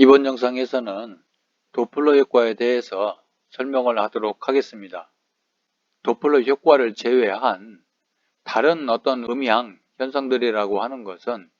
이번 영상에서는 도플러 효과에 대해서 설명을 하도록 하겠습니다. 도플러 효과를 제외한 다른 어떤 음향 현상들이라고 하는 것은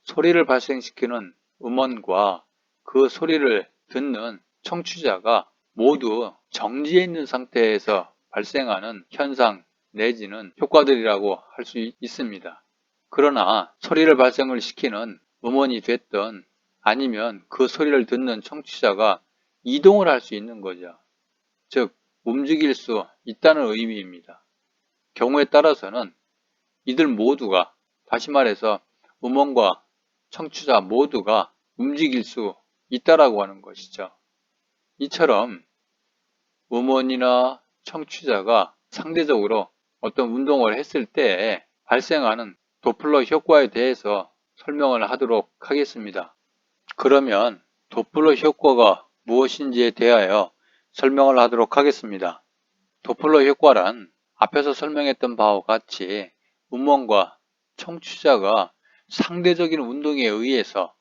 소리를 발생시키는 음원과 그 소리를 듣는 청취자가 모두 정지해 있는 상태에서 발생하는 현상 내지는 효과들이라고 할 수 있습니다. 그러나 소리를 발생을 시키는 음원이 됐든 아니면 그 소리를 듣는 청취자가 이동을 할 수 있는 거죠. 즉 움직일 수 있다는 의미입니다. 경우에 따라서는 이들 모두가, 다시 말해서 음원과 청취자 모두가 움직일 수 있다라고 하는 것이죠. 이처럼 음원이나 청취자가 상대적으로 어떤 운동을 했을 때 발생하는 도플러 효과에 대해서 설명을 하도록 하겠습니다. 그러면 도플러 효과가 무엇인지에 대하여 설명을 하도록 하겠습니다. 도플러 효과란 앞에서 설명했던 바와 같이 음원과 청취자가 상대적인 운동에 의해서,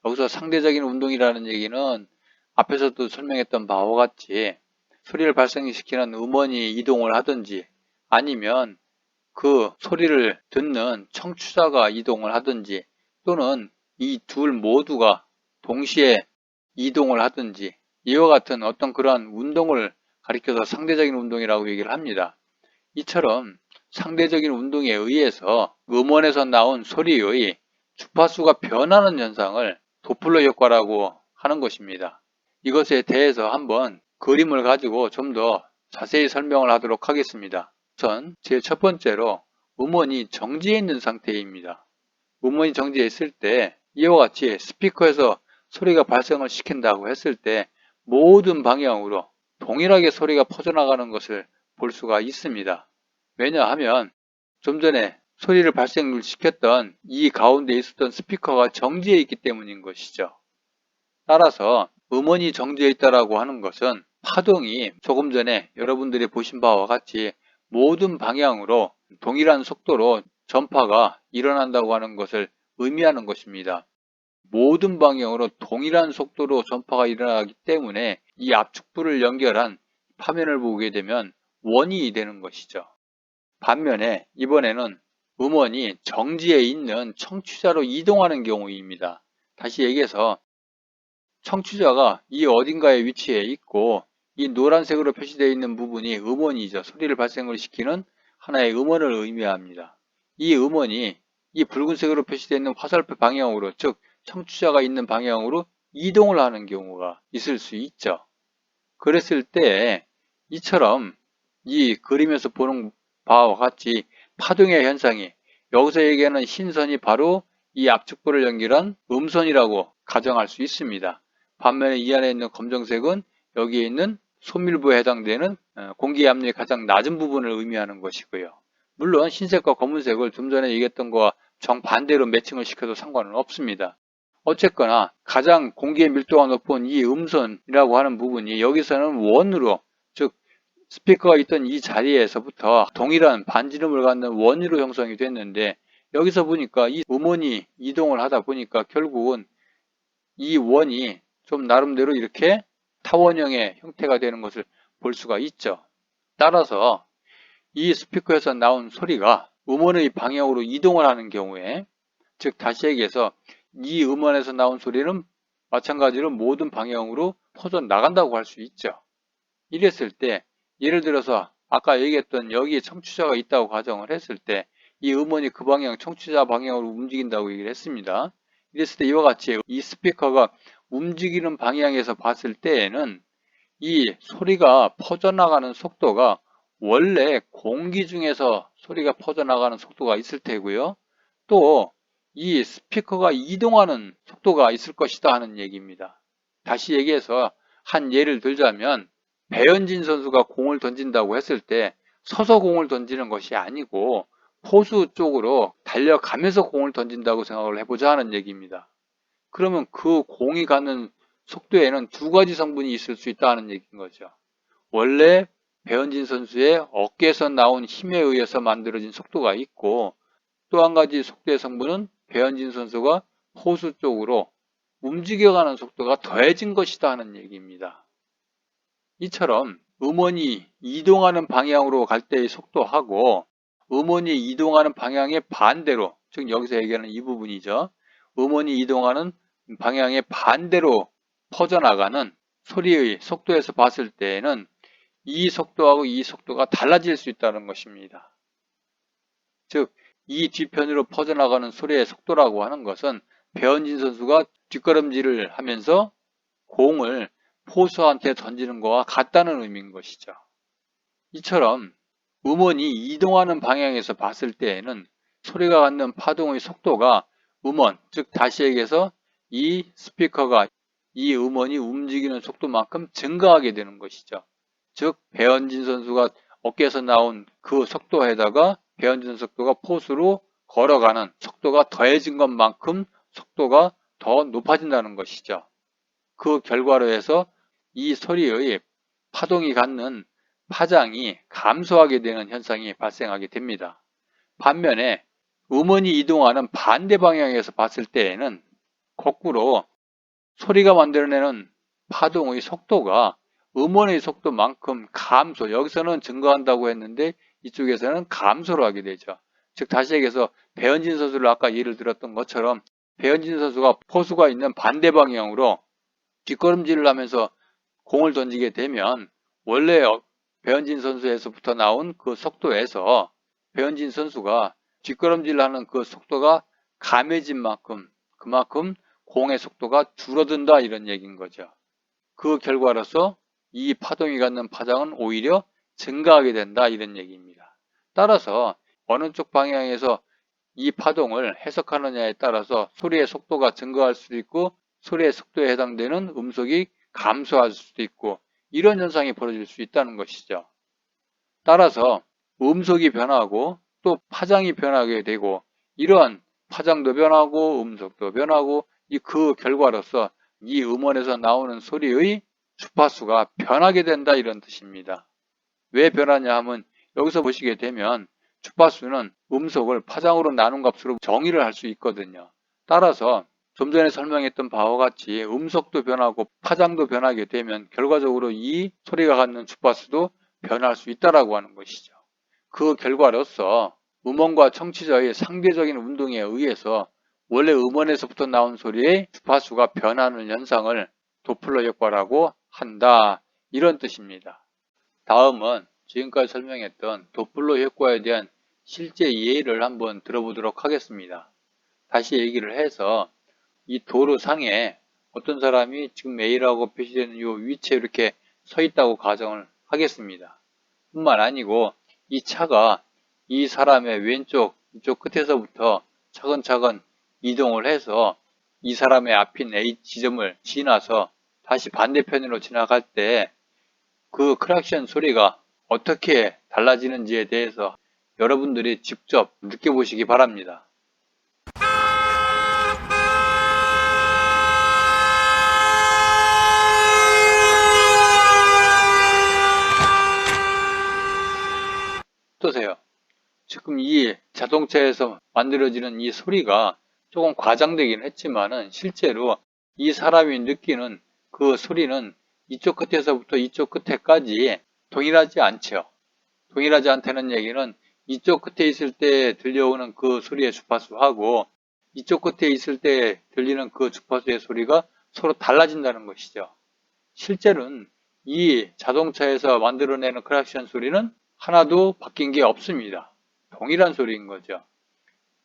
여기서 상대적인 운동이라는 얘기는 앞에서도 설명했던 바와 같이 소리를 발생시키는 음원이 이동을 하든지 아니면 그 소리를 듣는 청취자가 이동을 하든지 또는 이 둘 모두가 동시에 이동을 하든지 이와 같은 어떤 그러한 운동을 가리켜서 상대적인 운동이라고 얘기를 합니다. 이처럼 상대적인 운동에 의해서 음원에서 나온 소리의 주파수가 변하는 현상을 도플러 효과라고 하는 것입니다. 이것에 대해서 한번 그림을 가지고 좀 더 자세히 설명을 하도록 하겠습니다. 우선 제일 첫 번째로 음원이 정지해 있는 상태입니다. 음원이 정지해 있을 때 이와 같이 스피커에서 소리가 발생을 시킨다고 했을 때 모든 방향으로 동일하게 소리가 퍼져나가는 것을 볼 수가 있습니다. 왜냐하면 좀 전에 소리를 발생시켰던 이 가운데 있었던 스피커가 정지해 있기 때문인 것이죠. 따라서 음원이 정지해 있다고 하는 것은 파동이 조금 전에 여러분들이 보신 바와 같이 모든 방향으로 동일한 속도로 전파가 일어난다고 하는 것을 의미하는 것입니다. 모든 방향으로 동일한 속도로 전파가 일어나기 때문에 이 압축부를 연결한 파면을 보게 되면 원이 되는 것이죠. 반면에 이번에는 음원이 정지해 있는 청취자로 이동하는 경우입니다. 다시 얘기해서 청취자가 이 어딘가에 위치해 있고 이 노란색으로 표시되어 있는 부분이 음원이죠. 소리를 발생을 시키는 하나의 음원을 의미합니다. 이 음원이 이 붉은색으로 표시되어 있는 화살표 방향으로, 즉 청취자가 있는 방향으로 이동을 하는 경우가 있을 수 있죠. 그랬을 때 이처럼 이 그림에서 보는 바와 같이 파동의 현상이, 여기서 얘기하는 흰선이 바로 이 압축부를 연결한 음선이라고 가정할 수 있습니다. 반면에 이 안에 있는 검정색은 여기에 있는 소밀부에 해당되는 공기 압력이 가장 낮은 부분을 의미하는 것이고요. 물론 흰색과 검은색을 좀 전에 얘기했던 거와 정반대로 매칭을 시켜도 상관은 없습니다. 어쨌거나 가장 공기의 밀도가 높은 이 음선이라고 하는 부분이 여기서는 원으로, 즉 스피커가 있던 이 자리에서부터 동일한 반지름을 갖는 원으로 형성이 됐는데, 여기서 보니까 이 음원이 이동을 하다 보니까 결국은 이 원이 좀 나름대로 이렇게 타원형의 형태가 되는 것을 볼 수가 있죠. 따라서 이 스피커에서 나온 소리가 음원의 방향으로 이동을 하는 경우에, 즉 다시 얘기해서 이 음원에서 나온 소리는 마찬가지로 모든 방향으로 퍼져 나간다고 할 수 있죠. 이랬을 때 예를 들어서 아까 얘기했던 여기에 청취자가 있다고 가정을 했을 때 이 음원이 그 방향, 청취자 방향으로 움직인다고 얘기를 했습니다. 이랬을 때 이와 같이 이 스피커가 움직이는 방향에서 봤을 때에는 이 소리가 퍼져나가는 속도가 원래 공기 중에서 소리가 퍼져나가는 속도가 있을 테고요. 또 이 스피커가 이동하는 속도가 있을 것이다 하는 얘기입니다. 다시 얘기해서 한 예를 들자면 배현진 선수가 공을 던진다고 했을 때 서서 공을 던지는 것이 아니고 포수 쪽으로 달려가면서 공을 던진다고 생각을 해보자 하는 얘기입니다. 그러면 그 공이 가는 속도에는 두 가지 성분이 있을 수 있다는 얘기인 거죠. 원래 배현진 선수의 어깨에서 나온 힘에 의해서 만들어진 속도가 있고, 또 한 가지 속도의 성분은 배현진 선수가 포수 쪽으로 움직여가는 속도가 더해진 것이다 하는 얘기입니다. 이처럼 음원이 이동하는 방향으로 갈 때의 속도하고 음원이 이동하는 방향의 반대로, 즉 여기서 얘기하는 이 부분이죠. 음원이 이동하는 방향의 반대로 퍼져나가는 소리의 속도에서 봤을 때에는 이 속도하고 이 속도가 달라질 수 있다는 것입니다. 즉, 이 뒤편으로 퍼져나가는 소리의 속도라고 하는 것은 배현진 선수가 뒷걸음질을 하면서 공을 포수한테 던지는 것과 같다는 의미인 것이죠. 이처럼 음원이 이동하는 방향에서 봤을 때에는 소리가 갖는 파동의 속도가 음원, 즉 다시 얘기해서 이 스피커가 이 음원이 움직이는 속도만큼 증가하게 되는 것이죠. 즉 배현진 선수가 어깨에서 나온 그 속도에다가 배현진 속도가 포수로 걸어가는 속도가 더해진 것만큼 속도가 더 높아진다는 것이죠. 그 결과로 해서 이 소리의 파동이 갖는 파장이 감소하게 되는 현상이 발생하게 됩니다. 반면에 음원이 이동하는 반대 방향에서 봤을 때에는 거꾸로 소리가 만들어내는 파동의 속도가 음원의 속도만큼 감소, 여기서는 증가한다고 했는데 이쪽에서는 감소를 하게 되죠. 즉 다시 얘기해서 배현진 선수를 아까 예를 들었던 것처럼 배현진 선수가 포수가 있는 반대 방향으로 뒷걸음질을 하면서 공을 던지게 되면 원래 배현진 선수에서부터 나온 그 속도에서 배현진 선수가 뒷걸음질을 하는 그 속도가 감해진 만큼 그만큼 공의 속도가 줄어든다 이런 얘기인 거죠. 그 결과로서 이 파동이 갖는 파장은 오히려 증가하게 된다 이런 얘기입니다. 따라서 어느 쪽 방향에서 이 파동을 해석하느냐에 따라서 소리의 속도가 증가할 수도 있고 소리의 속도에 해당되는 음속이 감소할 수도 있고 이런 현상이 벌어질 수 있다는 것이죠. 따라서 음속이 변하고 또 파장이 변하게 되고 이러한 파장도 변하고 음속도 변하고 그 결과로서 이 음원에서 나오는 소리의 주파수가 변하게 된다 이런 뜻입니다. 왜 변하냐 하면 여기서 보시게 되면 주파수는 음속을 파장으로 나눈 값으로 정의를 할 수 있거든요. 따라서 좀 전에 설명했던 바와 같이 음속도 변하고 파장도 변하게 되면 결과적으로 이 소리가 갖는 주파수도 변할 수 있다고 하는 것이죠. 그 결과로서 음원과 청취자의 상대적인 운동에 의해서 원래 음원에서부터 나온 소리의 주파수가 변하는 현상을 도플러 효과라고 한다 이런 뜻입니다. 다음은 지금까지 설명했던 도플러 효과에 대한 실제 예를 한번 들어보도록 하겠습니다. 다시 얘기를 해서 이 도로상에 어떤 사람이 지금 A라고 표시되는 이 위치에 이렇게 서 있다고 가정을 하겠습니다. 뿐만 아니고 이 차가 이 사람의 왼쪽 이쪽 끝에서부터 차근차근 이동을 해서 이 사람의 앞인 A 지점을 지나서 다시 반대편으로 지나갈 때 그 크락션 소리가 어떻게 달라지는지에 대해서 여러분들이 직접 느껴보시기 바랍니다. 어떠세요? 지금 이 자동차에서 만들어지는 이 소리가 조금 과장되긴 했지만은 실제로 이 사람이 느끼는 그 소리는 이쪽 끝에서부터 이쪽 끝에까지 동일하지 않죠. 동일하지 않다는 얘기는 이쪽 끝에 있을 때 들려오는 그 소리의 주파수하고 이쪽 끝에 있을 때 들리는 그 주파수의 소리가 서로 달라진다는 것이죠. 실제로는 이 자동차에서 만들어내는 크락션 소리는 하나도 바뀐 게 없습니다. 동일한 소리인 거죠.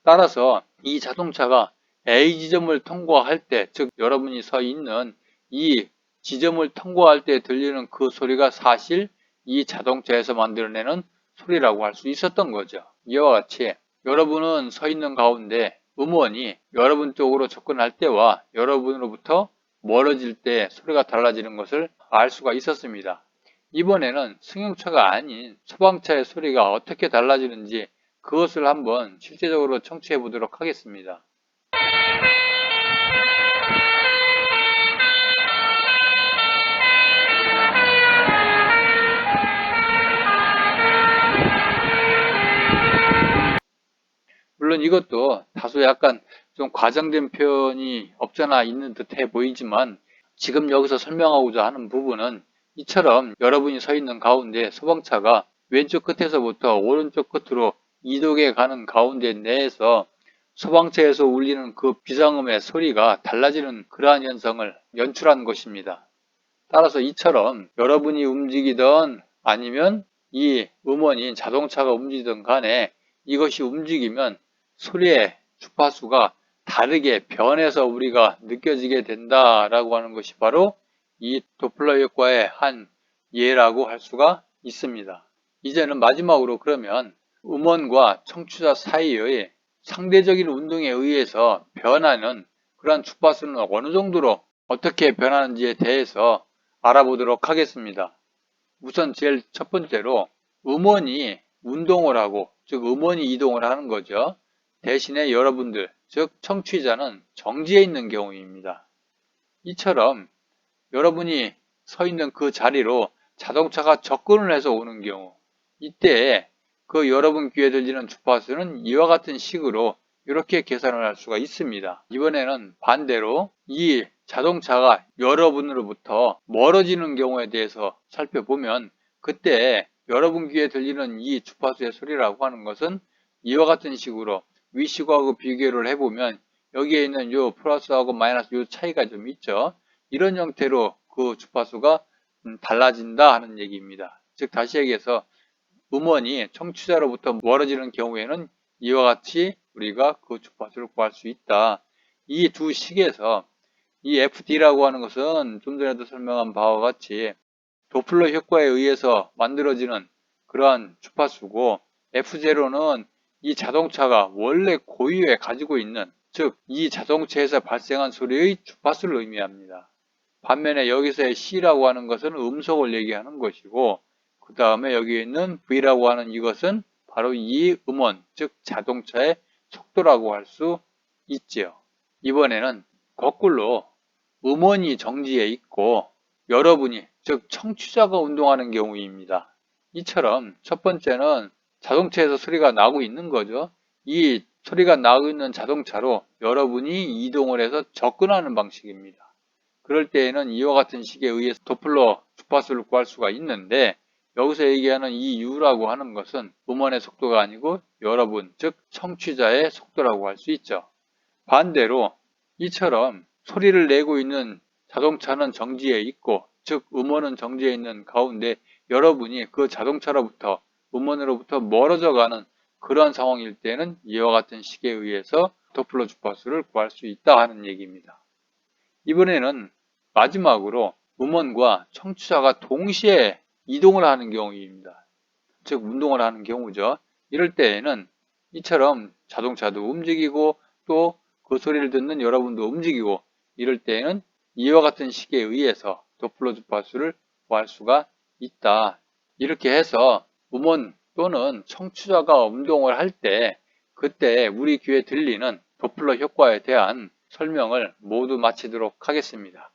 따라서 이 자동차가 A 지점을 통과할 때, 즉 여러분이 서 있는 이 지점을 통과할 때 들리는 그 소리가 사실 이 자동차에서 만들어내는 소리라고 할 수 있었던 거죠. 이와 같이 여러분은 서 있는 가운데 음원이 여러분 쪽으로 접근할 때와 여러분으로부터 멀어질 때 소리가 달라지는 것을 알 수가 있었습니다. 이번에는 승용차가 아닌 소방차의 소리가 어떻게 달라지는지 그것을 한번 실제적으로 청취해 보도록 하겠습니다. 물론 이것도 다소 약간 좀 과장된 표현이 없잖아 있는 듯해 보이지만 지금 여기서 설명하고자 하는 부분은 이처럼 여러분이 서 있는 가운데 소방차가 왼쪽 끝에서부터 오른쪽 끝으로 이동해 가는 가운데 내에서 소방차에서 울리는 그 비상음의 소리가 달라지는 그러한 현상을 연출한 것입니다. 따라서 이처럼 여러분이 움직이든 아니면 이 음원인 자동차가 움직이든 간에 이것이 움직이면 소리의 주파수가 다르게 변해서 우리가 느껴지게 된다라고 하는 것이 바로 이 도플러 효과의 한 예라고 할 수가 있습니다. 이제는 마지막으로 그러면 음원과 청취자 사이의 상대적인 운동에 의해서 변하는 그러한 주파수는 어느 정도로 어떻게 변하는지에 대해서 알아보도록 하겠습니다. 우선 제일 첫 번째로 음원이 운동을 하고, 즉 음원이 이동을 하는 거죠. 대신에 여러분들, 즉 청취자는 정지해 있는 경우입니다. 이처럼 여러분이 서 있는 그 자리로 자동차가 접근을 해서 오는 경우, 이때 그 여러분 귀에 들리는 주파수는 이와 같은 식으로 이렇게 계산을 할 수가 있습니다. 이번에는 반대로 이 자동차가 여러분으로부터 멀어지는 경우에 대해서 살펴보면 그때 여러분 귀에 들리는 이 주파수의 소리라고 하는 것은 이와 같은 식으로 위식하고 비교를 해보면 여기에 있는 요 플러스하고 마이너스 요 차이가 좀 있죠. 이런 형태로 그 주파수가 달라진다 하는 얘기입니다. 즉 다시 얘기해서 음원이 청취자로부터 멀어지는 경우에는 이와 같이 우리가 그 주파수를 구할 수 있다. 이 두 식에서 이 FD라고 하는 것은 좀 전에도 설명한 바와 같이 도플러 효과에 의해서 만들어지는 그러한 주파수고, F0는 이 자동차가 원래 고유에 가지고 있는, 즉 이 자동차에서 발생한 소리의 주파수를 의미합니다. 반면에 여기서의 C라고 하는 것은 음속을 얘기하는 것이고, 그 다음에 여기 있는 V라고 하는 이것은 바로 이 음원, 즉 자동차의 속도라고 할 수 있지요. 이번에는 거꾸로 음원이 정지해 있고 여러분이, 즉 청취자가 운동하는 경우입니다. 이처럼 첫 번째는 자동차에서 소리가 나고 있는 거죠. 이 소리가 나고 있는 자동차로 여러분이 이동을 해서 접근하는 방식입니다. 그럴 때에는 이와 같은 식에 의해서 도플러 주파수를 구할 수가 있는데, 여기서 얘기하는 이 U라고 하는 것은 음원의 속도가 아니고 여러분, 즉 청취자의 속도라고 할 수 있죠. 반대로 이처럼 소리를 내고 있는 자동차는 정지해 있고, 즉 음원은 정지해 있는 가운데 여러분이 그 자동차로부터, 음원으로부터 멀어져 가는 그런 상황일 때는 이와 같은 식에 의해서 도플러 주파수를 구할 수 있다 하는 얘기입니다. 이번에는 마지막으로 음원과 청취자가 동시에 이동을 하는 경우입니다. 즉 운동을 하는 경우죠. 이럴 때에는 이처럼 자동차도 움직이고 또 그 소리를 듣는 여러분도 움직이고, 이럴 때에는 이와 같은 식에 의해서 도플러 주파수를 구할 수가 있다. 이렇게 해서 음원 또는 청취자가 운동을 할 때 그때 우리 귀에 들리는 도플러 효과에 대한 설명을 모두 마치도록 하겠습니다.